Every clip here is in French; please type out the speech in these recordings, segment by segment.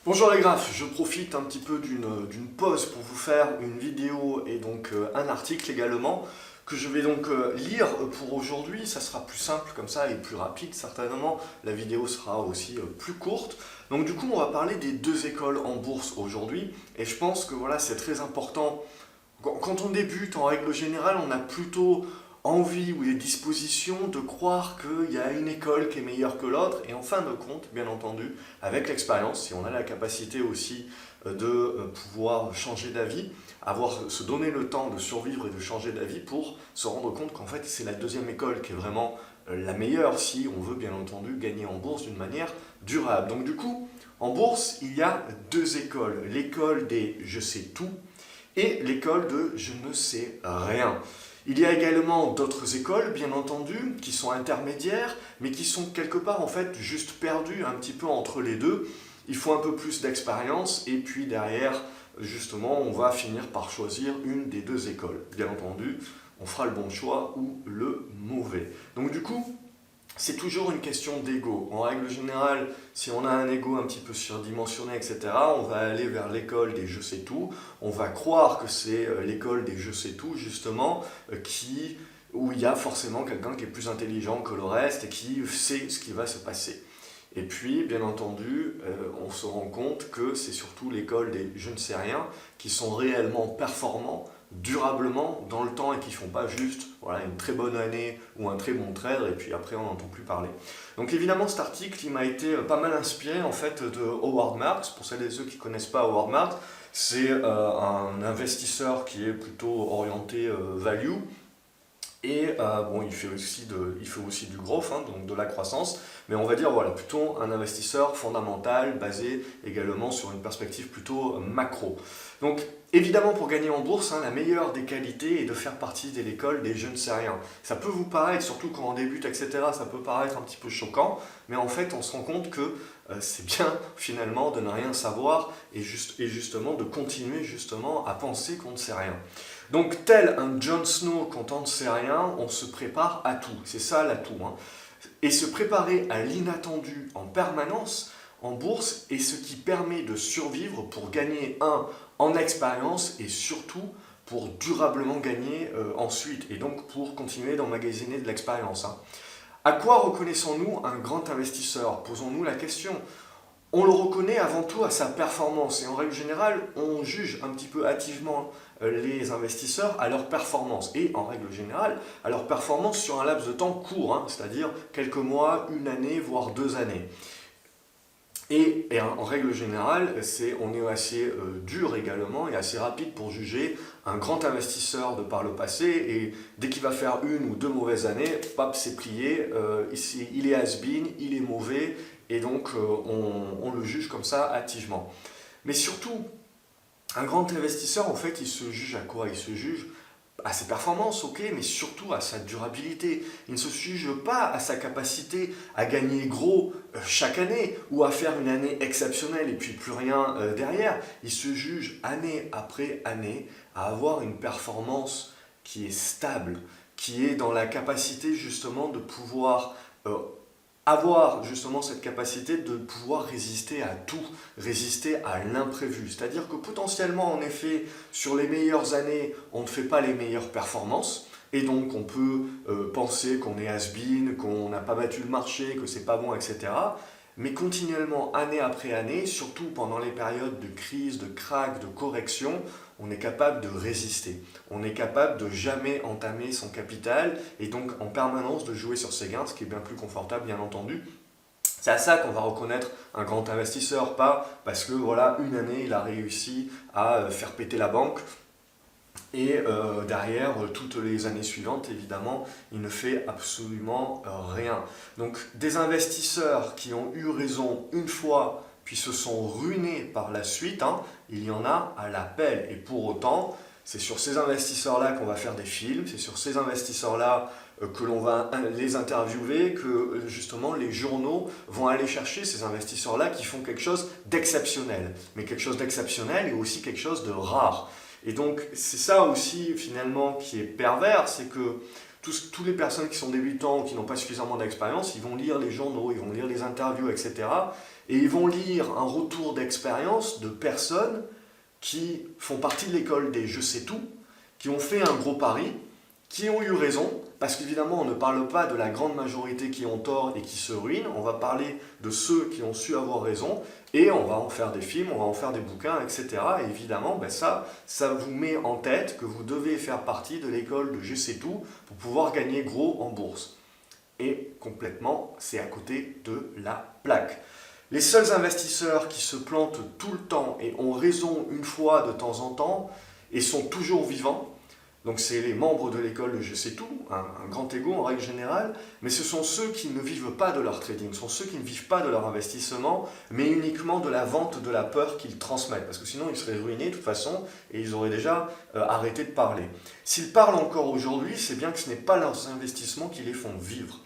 Bonjour les graphes, je profite un petit peu d'une pause pour vous faire une vidéo et donc un article également que je vais donc lire pour aujourd'hui. Ça sera plus simple comme ça et plus rapide certainement. La vidéo sera aussi plus courte. Donc du coup on va parler des deux écoles en bourse aujourd'hui et je pense que voilà c'est très important. Quand on débute, en règle générale, on a plutôt envie ou des dispositions de croire qu'il y a une école qui est meilleure que l'autre. Et en fin de compte, bien entendu, avec l'expérience, si on a la capacité aussi de pouvoir changer d'avis, se donner le temps de survivre et de changer d'avis pour se rendre compte qu'en fait c'est la deuxième école qui est vraiment la meilleure si on veut bien entendu gagner en bourse d'une manière durable. Donc du coup, en bourse, il y a deux écoles. L'école des je sais tout et l'école de je ne sais rien. Il y a également d'autres écoles, bien entendu, qui sont intermédiaires, mais qui sont quelque part en fait juste perdues un petit peu entre les deux. Il faut un peu plus d'expérience et puis derrière, justement, on va finir par choisir une des deux écoles. Bien entendu, on fera le bon choix ou le mauvais. Donc du coup, c'est toujours une question d'ego. En règle générale, si on a un ego un petit peu surdimensionné, etc., on va aller vers l'école des je sais tout. On va croire que c'est l'école des je sais tout, justement, où il y a forcément quelqu'un qui est plus intelligent que le reste et qui sait ce qui va se passer. Et puis, bien entendu, on se rend compte que c'est surtout l'école des je ne sais rien qui sont réellement performants durablement dans le temps et qui ne font pas juste voilà, une très bonne année ou un très bon trade et puis après on n'entend plus parler. Donc évidemment cet article il m'a été pas mal inspiré en fait de Howard Marks. Pour celles et ceux qui ne connaissent pas Howard Marks, c'est un investisseur qui est plutôt orienté value. Et bon, il fait aussi du growth, hein, donc de la croissance, mais on va dire voilà, plutôt un investisseur fondamental basé également sur une perspective plutôt macro. Donc évidemment pour gagner en bourse, hein, la meilleure des qualités est de faire partie de l'école des je ne sais rien. Ça peut vous paraître, surtout quand on débute, etc., ça peut paraître un petit peu choquant, mais en fait on se rend compte que c'est bien finalement de ne rien savoir et justement de continuer justement à penser qu'on ne sait rien. Donc tel un Jon Snow quand on ne sait rien, on se prépare à tout. C'est ça l'atout. Hein. Et se préparer à l'inattendu en permanence en bourse est ce qui permet de survivre pour gagner en expérience et surtout pour durablement gagner ensuite et donc pour continuer d'emmagasiner de l'expérience. Hein. À quoi reconnaissons-nous un grand investisseur? Posons-nous la question. On le reconnaît avant tout à sa performance et en règle générale, on juge un petit peu hâtivement les investisseurs à leur performance et en règle générale à leur performance sur un laps de temps court, hein, c'est-à-dire quelques mois, une année, voire 2 années. Et en règle générale, on est assez dur également et assez rapide pour juger un grand investisseur de par le passé et dès qu'il va faire une ou deux mauvaises années, pop, c'est plié, il est has-been, il est mauvais et donc on le juge comme ça hâtivement. Mais surtout, un grand investisseur, en fait, il se juge à quoi? Il se juge à ses performances, ok, mais surtout à sa durabilité. Il ne se juge pas à sa capacité à gagner gros chaque année ou à faire une année exceptionnelle et puis plus rien derrière. Il se juge année après année à avoir une performance qui est stable, qui est dans la capacité justement de pouvoir avoir justement cette capacité de pouvoir résister à tout, résister à l'imprévu. C'est-à-dire que potentiellement, en effet, sur les meilleures années, on ne fait pas les meilleures performances, et donc on peut penser qu'on est has-been, qu'on n'a pas battu le marché, que c'est pas bon, etc. Mais continuellement, année après année, surtout pendant les périodes de crise, de krach, de correction, on est capable de résister. On est capable de jamais entamer son capital et donc en permanence de jouer sur ses gains, ce qui est bien plus confortable, bien entendu. C'est à ça qu'on va reconnaître un grand investisseur, pas parce que voilà, une année il a réussi à faire péter la banque et derrière, toutes les années suivantes, évidemment, il ne fait absolument rien. Donc des investisseurs qui ont eu raison une fois, puis se sont ruinés par la suite, hein, il y en a à l'appel. Et pour autant, c'est sur ces investisseurs-là qu'on va faire des films, c'est sur ces investisseurs-là que l'on va les interviewer, que justement les journaux vont aller chercher ces investisseurs-là qui font quelque chose d'exceptionnel. Mais quelque chose d'exceptionnel et aussi quelque chose de rare. Et donc c'est ça aussi finalement qui est pervers, c'est que Tous les personnes qui sont débutants ou qui n'ont pas suffisamment d'expérience, ils vont lire les journaux, ils vont lire les interviews, etc. Et ils vont lire un retour d'expérience de personnes qui font partie de l'école des je sais tout, qui ont fait un gros pari, qui ont eu raison, parce qu'évidemment on ne parle pas de la grande majorité qui ont tort et qui se ruinent, on va parler de ceux qui ont su avoir raison, et on va en faire des films, on va en faire des bouquins, etc. Et évidemment, ça vous met en tête que vous devez faire partie de l'école de je sais tout pour pouvoir gagner gros en bourse. Et complètement, c'est à côté de la plaque. Les seuls investisseurs qui se plantent tout le temps et ont raison une fois de temps en temps et sont toujours vivants, donc c'est les membres de l'école de je sais tout, un grand ego en règle générale, mais ce sont ceux qui ne vivent pas de leur trading, ce sont ceux qui ne vivent pas de leur investissement, mais uniquement de la vente de la peur qu'ils transmettent, parce que sinon ils seraient ruinés de toute façon et ils auraient déjà arrêté de parler. S'ils parlent encore aujourd'hui, c'est bien que ce n'est pas leurs investissements qui les font vivre.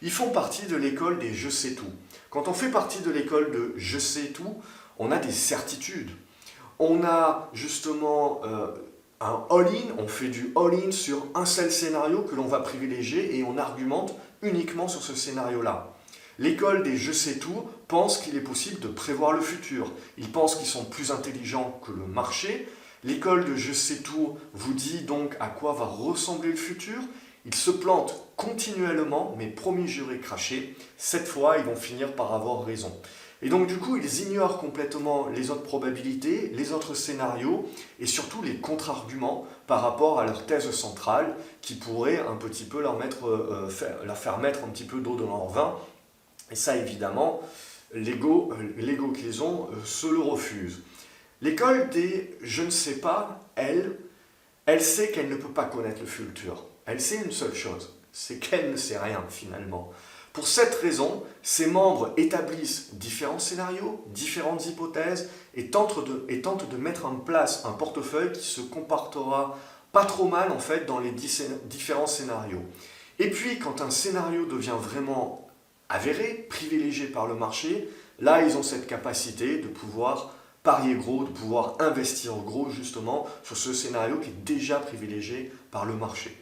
Ils font partie de l'école des je sais tout. Quand on fait partie de l'école de je sais tout, on a des certitudes. On a justement un all-in, on fait du all-in sur un seul scénario que l'on va privilégier et on argumente uniquement sur ce scénario-là. L'école des je sais tout pense qu'il est possible de prévoir le futur. Ils pensent qu'ils sont plus intelligents que le marché. L'école de je sais tout vous dit donc à quoi va ressembler le futur. Ils se plantent continuellement, mais promis, juré, craché. Cette fois, ils vont finir par avoir raison. Et donc du coup, ils ignorent complètement les autres probabilités, les autres scénarios, et surtout les contre-arguments par rapport à leur thèse centrale, qui pourrait un petit peu leur faire mettre un petit peu d'eau dans leur vin. Et ça, évidemment, l'ego qu'ils ont se le refuse. L'école des je ne sais pas, elle sait qu'elle ne peut pas connaître le futur. Elle sait une seule chose, c'est qu'elle ne sait rien finalement. Pour cette raison, ses membres établissent différents scénarios, différentes hypothèses et tentent de mettre en place un portefeuille qui se comportera pas trop mal en fait dans les différents scénarios. Et puis quand un scénario devient vraiment avéré, privilégié par le marché, là ils ont cette capacité de pouvoir parier gros, de pouvoir investir gros justement sur ce scénario qui est déjà privilégié par le marché.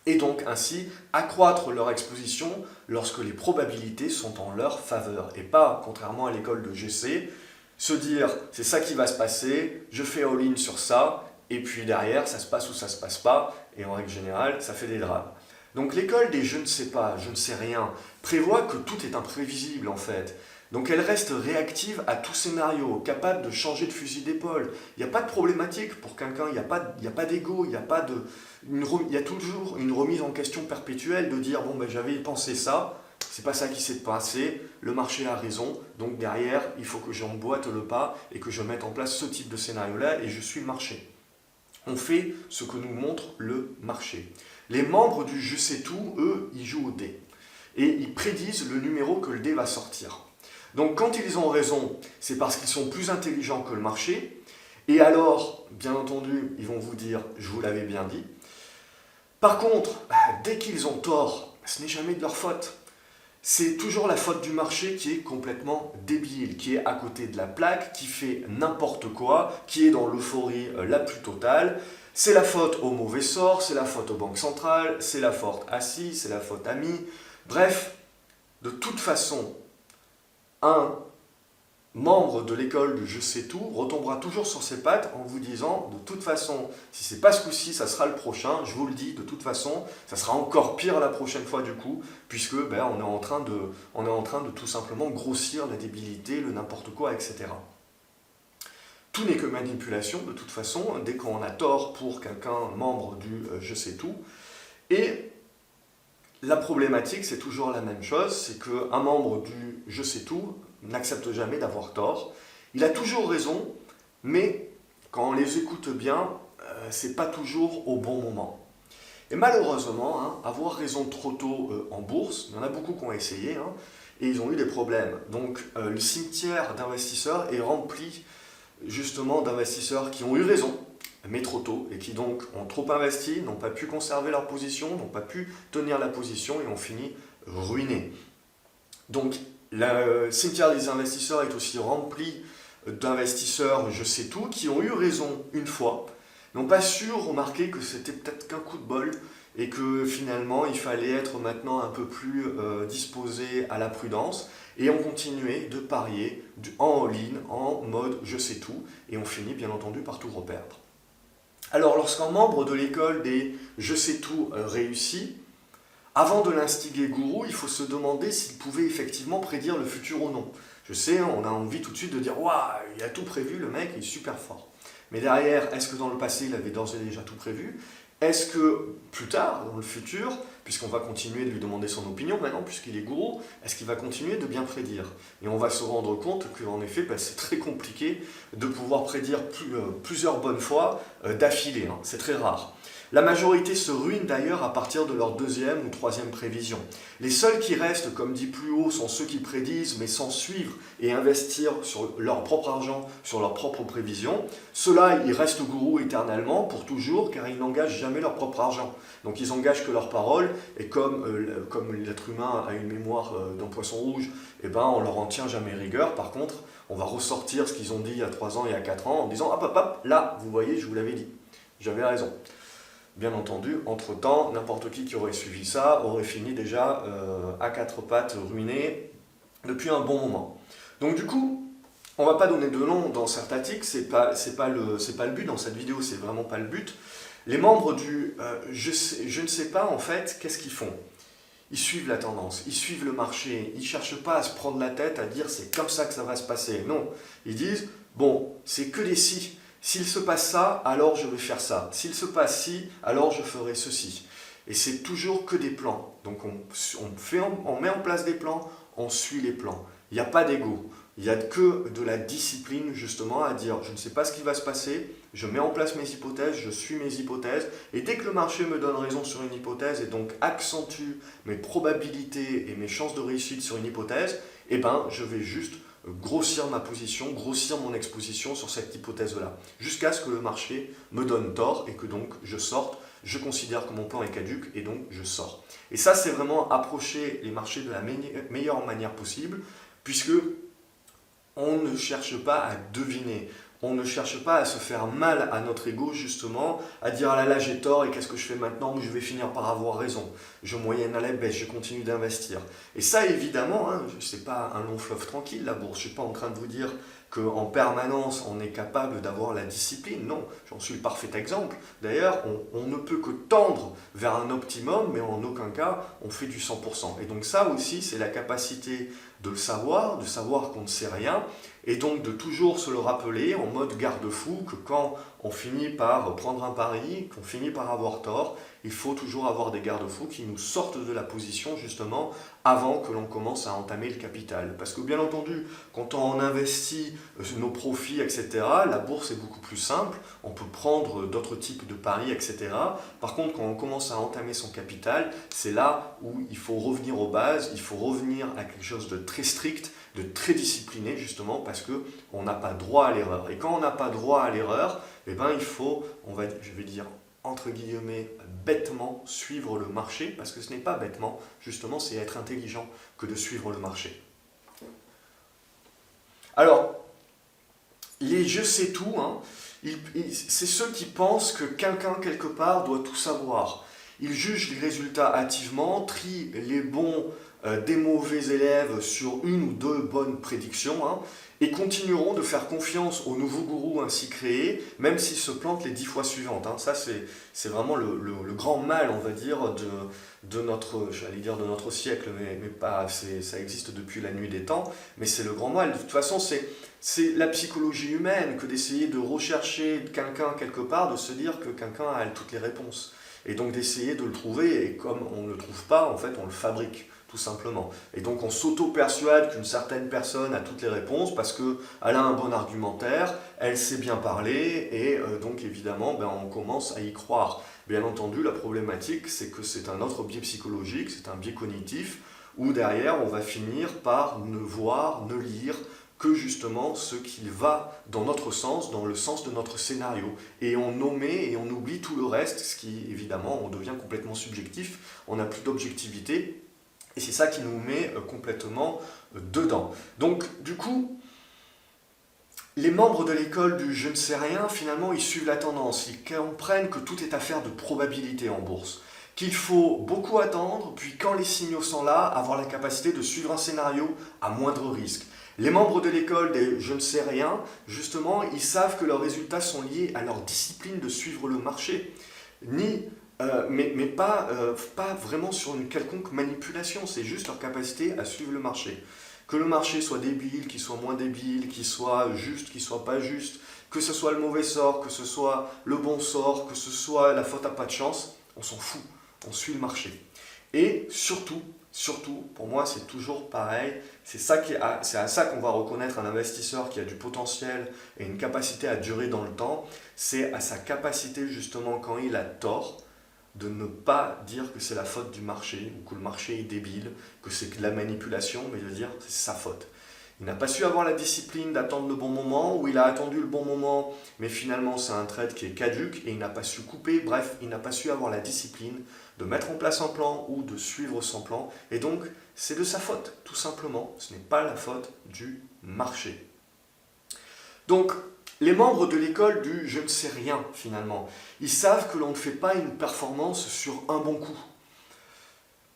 Et donc ainsi accroître leur exposition lorsque les probabilités sont en leur faveur. Et pas, contrairement à l'école de GC, se dire c'est ça qui va se passer, je fais all-in sur ça, et puis derrière ça se passe ou ça se passe pas, et en règle générale ça fait des drames. Donc l'école des je ne sais pas, je ne sais rien, prévoit que tout est imprévisible en fait. Donc elle reste réactive à tout scénario, capable de changer de fusil d'épaule. Il n'y a pas de problématique pour quelqu'un, il n'y a pas d'ego, il y a toujours une remise en question perpétuelle de dire bon ben j'avais pensé ça, c'est pas ça qui s'est passé, le marché a raison, donc derrière il faut que j'emboîte le pas et que je mette en place ce type de scénario-là et je suis le marché. On fait ce que nous montre le marché. Les membres du je sais tout, eux, ils jouent au dé. Et ils prédisent le numéro que le dé va sortir. Donc quand ils ont raison, c'est parce qu'ils sont plus intelligents que le marché. Et alors, bien entendu, ils vont vous dire « je vous l'avais bien dit ». Par contre, dès qu'ils ont tort, ce n'est jamais de leur faute. C'est toujours la faute du marché qui est complètement débile, qui est à côté de la plaque, qui fait n'importe quoi, qui est dans l'euphorie la plus totale. C'est la faute au mauvais sort, c'est la faute aux banques centrales, c'est la faute à ci, c'est la faute à mi. Bref, de toute façon, un membre de l'école du je sais tout retombera toujours sur ses pattes en vous disant de toute façon, si c'est pas ce coup-ci, ça sera le prochain, je vous le dis, de toute façon, ça sera encore pire la prochaine fois du coup, puisque on est en train de tout simplement grossir la débilité, le n'importe quoi, etc. Tout n'est que manipulation de toute façon, dès qu'on a tort pour quelqu'un membre du je sais tout. Et la problématique, c'est toujours la même chose, c'est qu'un membre du je sais tout n'accepte jamais d'avoir tort. Il a toujours raison, mais quand on les écoute bien, c'est pas toujours au bon moment. Et malheureusement, avoir raison trop tôt en bourse, il y en a beaucoup qui ont essayé, et ils ont eu des problèmes. Donc le cimetière d'investisseurs est rempli justement d'investisseurs qui ont eu raison, mais trop tôt, et qui donc ont trop investi, n'ont pas pu conserver leur position, n'ont pas pu tenir la position et ont fini ruinés. Donc le cimetière des investisseurs est aussi rempli d'investisseurs je sais tout, qui ont eu raison une fois, n'ont pas su remarquer que c'était peut-être qu'un coup de bol, et que finalement il fallait être maintenant un peu plus disposé à la prudence, et on continuait de parier en all-in, en mode je sais tout, et on finit bien entendu par tout reperdre. Alors lorsqu'un membre de l'école des je sais tout réussit, avant de l'instiguer gourou, il faut se demander s'il pouvait effectivement prédire le futur ou non. Je sais, on a envie tout de suite de dire « Waouh, il a tout prévu, le mec, il est super fort ». Mais derrière, est-ce que dans le passé, il avait d'ores et déjà tout prévu? Est-ce que plus tard, dans le futur, puisqu'on va continuer de lui demander son opinion maintenant, puisqu'il est gourou, est-ce qu'il va continuer de bien prédire? Et on va se rendre compte qu'en effet, c'est très compliqué de pouvoir prédire plusieurs bonnes fois d'affilée, hein. C'est très rare. La majorité se ruine d'ailleurs à partir de leur deuxième ou troisième prévision. Les seuls qui restent, comme dit plus haut, sont ceux qui prédisent mais sans suivre et investir sur leur propre argent, sur leurs propres prévisions. Ceux-là, ils restent gourous éternellement, pour toujours, car ils n'engagent jamais leur propre argent. Donc ils engagent que leurs paroles, et comme l'être humain a une mémoire d'un poisson rouge, eh ben, on leur en tient jamais rigueur. Par contre, on va ressortir ce qu'ils ont dit il y a 3 ans et il y a 4 ans en disant « Hop, hop, hop, là, vous voyez, je vous l'avais dit, j'avais raison ». Bien entendu, entre-temps, n'importe qui aurait suivi ça aurait fini déjà à 4 pattes ruiné depuis un bon moment. Donc du coup, on ne va pas donner de nom dans cet article, c'est pas le but dans cette vidéo, c'est vraiment pas le but. Les membres du je ne sais pas en fait, qu'est-ce qu'ils font? Ils suivent la tendance, ils suivent le marché, ils ne cherchent pas à se prendre la tête, à dire c'est comme ça que ça va se passer. Non, ils disent, bon, c'est que des si. S'il se passe ça, alors je vais faire ça. S'il se passe ci, alors je ferai ceci. Et c'est toujours que des plans. Donc on met en place des plans, on suit les plans. Il n'y a pas d'ego. Il n'y a que de la discipline justement à dire je ne sais pas ce qui va se passer, je mets en place mes hypothèses, je suis mes hypothèses, et dès que le marché me donne raison sur une hypothèse et donc accentue mes probabilités et mes chances de réussite sur une hypothèse, eh ben je vais juste grossir ma position, grossir mon exposition sur cette hypothèse-là, jusqu'à ce que le marché me donne tort et que donc je sorte, je considère que mon plan est caduque et donc je sors. Et ça, c'est vraiment approcher les marchés de la meilleure manière possible, puisque on ne cherche pas à deviner, on ne cherche pas à se faire mal à notre ego justement, à dire ah là là j'ai tort et qu'est-ce que je fais maintenant, je vais finir par avoir raison, je moyenne à la baisse, je continue d'investir. Et ça évidemment, hein, c'est pas un long fleuve tranquille la bourse, je suis pas en train de vous dire qu'en permanence on est capable d'avoir la discipline, non, j'en suis le parfait exemple. D'ailleurs on ne peut que tendre vers un optimum, mais en aucun cas on fait du 100%. Et donc ça aussi c'est la capacité de le savoir, de savoir qu'on ne sait rien, et donc de toujours se le rappeler en mode garde-fou que quand on finit par prendre un pari, qu'on finit par avoir tort, il faut toujours avoir des garde-fous qui nous sortent de la position justement avant que l'on commence à entamer le capital. Parce que bien entendu, quand on investit nos profits, etc., la bourse est beaucoup plus simple, on peut prendre d'autres types de paris, etc. Par contre, quand on commence à entamer son capital, c'est là où il faut revenir aux bases, il faut revenir à quelque chose de très strict, de très discipliné justement parce qu'on n'a pas droit à l'erreur. Et quand on n'a pas droit à l'erreur, eh ben, il faut, je vais dire entre guillemets, bêtement suivre le marché, parce que ce n'est pas bêtement, justement, c'est être intelligent que de suivre le marché. Alors, les je sais tout, hein, c'est ceux qui pensent que quelqu'un quelque part doit tout savoir. Ils jugent les résultats hâtivement, trient les bons des mauvais élèves sur une ou deux bonnes prédictions, hein, et continueront de faire confiance aux nouveaux gourous ainsi créés, même s'ils se plantent les 10 fois suivantes. Hein. Ça, c'est vraiment le grand mal, on va dire, de notre, j'allais dire de notre siècle, mais pas, ça existe depuis la nuit des temps, mais c'est le grand mal. De toute façon, c'est la psychologie humaine que d'essayer de rechercher quelqu'un quelque part, de se dire que quelqu'un a toutes les réponses. Et donc d'essayer de le trouver, et comme on ne le trouve pas, en fait, on le fabrique. Tout simplement. Et donc on s'auto-persuade qu'une certaine personne a toutes les réponses parce qu'elle a un bon argumentaire, elle sait bien parler, et donc évidemment on commence à y croire. Bien entendu, la problématique c'est que c'est un autre biais psychologique, c'est un biais cognitif, où derrière on va finir par ne voir, ne lire que justement ce qui va dans notre sens, dans le sens de notre scénario. Et on omet et on oublie tout le reste, ce qui évidemment on devient complètement subjectif, on n'a plus d'objectivité. Et c'est ça qui nous met complètement dedans. Donc, du coup, les membres de l'école du je ne sais rien, finalement, ils suivent la tendance. Ils comprennent que tout est affaire de probabilité en bourse. qu'il faut beaucoup attendre, puis quand les signaux sont là, avoir la capacité de suivre un scénario à moindre risque. Les membres de l'école des je ne sais rien, justement, ils savent que leurs résultats sont liés à leur discipline de suivre le marché, mais pas vraiment sur une quelconque manipulation, c'est juste leur capacité à suivre le marché. Que le marché soit débile, qu'il soit moins débile, qu'il soit juste, qu'il soit pas juste, que ce soit le mauvais sort, que ce soit le bon sort, que ce soit la faute à pas de chance, on s'en fout, on suit le marché. Et surtout, pour moi c'est toujours pareil, c'est à ça qu'on va reconnaître un investisseur qui a du potentiel et une capacité à durer dans le temps, c'est à sa capacité justement quand il a tort, de ne pas dire que c'est la faute du marché, ou que le marché est débile, que c'est de la manipulation, mais de dire que c'est sa faute. Il n'a pas su avoir la discipline d'attendre le bon moment, ou il a attendu le bon moment, mais finalement c'est un trade qui est caduque, et il n'a pas su couper, bref, il n'a pas su avoir la discipline de mettre en place un plan, ou de suivre son plan, et donc c'est de sa faute, tout simplement, ce n'est pas la faute du marché. Donc, les membres de l'école du je ne sais rien finalement, ils savent que l'on ne fait pas une performance sur un bon coup.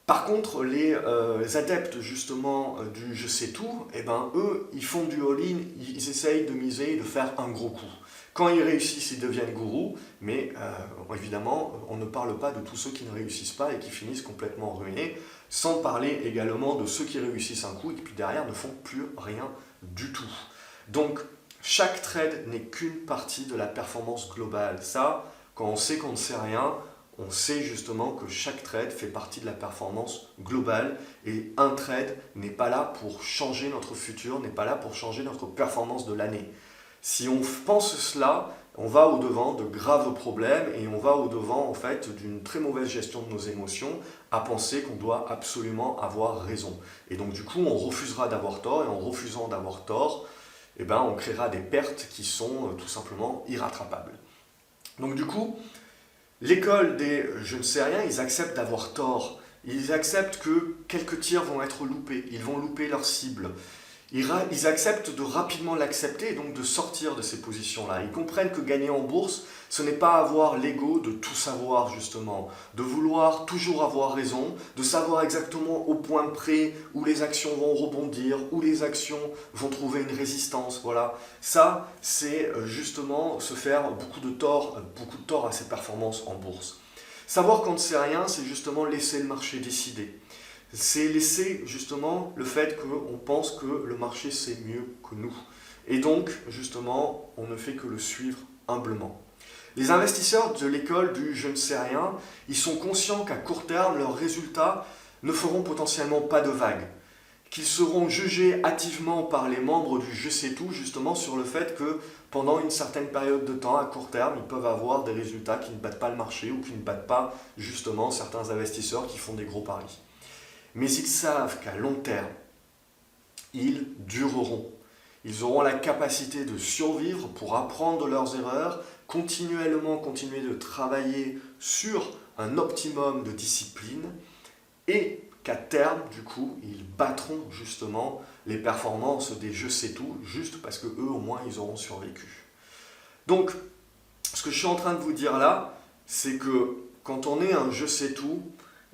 Par contre, les adeptes justement du je sais tout, eh ben, eux, ils font du all-in, ils essayent de miser, de faire un gros coup. Quand ils réussissent, ils deviennent gourous, mais évidemment, on ne parle pas de tous ceux qui ne réussissent pas et qui finissent complètement ruinés, sans parler également de ceux qui réussissent un coup et qui puis derrière ne font plus rien du tout. Donc, chaque trade n'est qu'une partie de la performance globale. Ça, quand on sait qu'on ne sait rien, on sait justement que chaque trade fait partie de la performance globale et un trade n'est pas là pour changer notre futur, n'est pas là pour changer notre performance de l'année. Si on pense cela, on va au-devant de graves problèmes et on va au-devant en fait d'une très mauvaise gestion de nos émotions à penser qu'on doit absolument avoir raison. Et donc du coup, on refusera d'avoir tort et en refusant d'avoir tort, eh ben, on créera des pertes qui sont tout simplement irrattrapables. Donc du coup, l'école des je ne sais rien, ils acceptent d'avoir tort. Ils acceptent que quelques tirs vont être loupés, ils vont louper leur cible. Ils acceptent de rapidement l'accepter et donc de sortir de ces positions-là. Ils comprennent que gagner en bourse, ce n'est pas avoir l'ego de tout savoir justement, de vouloir toujours avoir raison, de savoir exactement au point près où les actions vont rebondir, où les actions vont trouver une résistance. Voilà. Ça, c'est justement se faire beaucoup de tort à ses performances en bourse. Savoir qu'on ne sait rien, c'est justement laisser le marché décider. C'est laisser justement le fait qu'on pense que le marché sait mieux que nous. Et donc, justement, on ne fait que le suivre humblement. Les investisseurs de l'école du je ne sais rien, ils sont conscients qu'à court terme, leurs résultats ne feront potentiellement pas de vagues. Qu'ils seront jugés hâtivement par les membres du je sais tout, justement sur le fait que pendant une certaine période de temps, à court terme, ils peuvent avoir des résultats qui ne battent pas le marché ou qui ne battent pas justement certains investisseurs qui font des gros paris. Mais ils savent qu'à long terme, ils dureront. Ils auront la capacité de survivre pour apprendre de leurs erreurs, continuer de travailler sur un optimum de discipline et qu'à terme, du coup, ils battront justement les performances des je sais tout, juste parce que eux, au moins, ils auront survécu. Donc, ce que je suis en train de vous dire là, c'est que quand on est un je sais tout,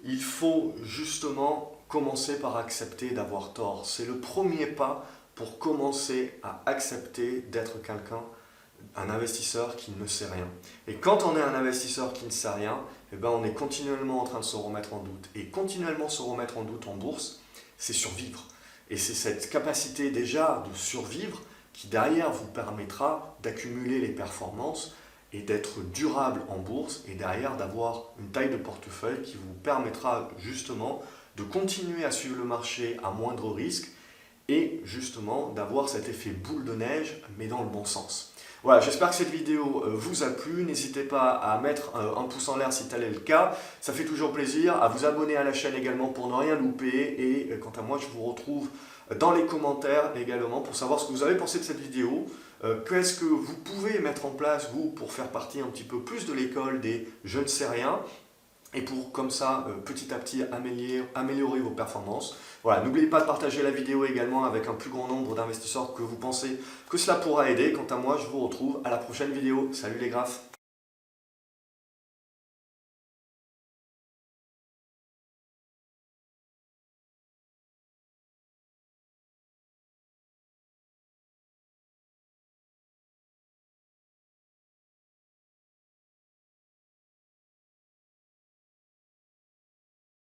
il faut justement commencer par accepter d'avoir tort. C'est le premier pas pour commencer à accepter d'être un investisseur qui ne sait rien. Et quand on est un investisseur qui ne sait rien, eh ben on est continuellement en train de se remettre en doute. Et continuellement se remettre en doute en bourse, c'est survivre. Et c'est cette capacité déjà de survivre qui derrière vous permettra d'accumuler les performances et d'être durable en bourse et derrière d'avoir une taille de portefeuille qui vous permettra justement de continuer à suivre le marché à moindre risque et justement d'avoir cet effet boule de neige mais dans le bon sens. Voilà, j'espère que cette vidéo vous a plu. N'hésitez pas à mettre un pouce en l'air si tel est le cas. Ça fait toujours plaisir. À vous abonner à la chaîne également pour ne rien louper. Et quant à moi, je vous retrouve dans les commentaires également pour savoir ce que vous avez pensé de cette vidéo. Qu'est-ce que vous pouvez mettre en place, vous, pour faire partie un petit peu plus de l'école des je ne sais rien et pour, comme ça, petit à petit, améliorer vos performances. Voilà, n'oubliez pas de partager la vidéo également avec un plus grand nombre d'investisseurs que vous pensez que cela pourra aider. Quant à moi, je vous retrouve à la prochaine vidéo. Salut les graphes!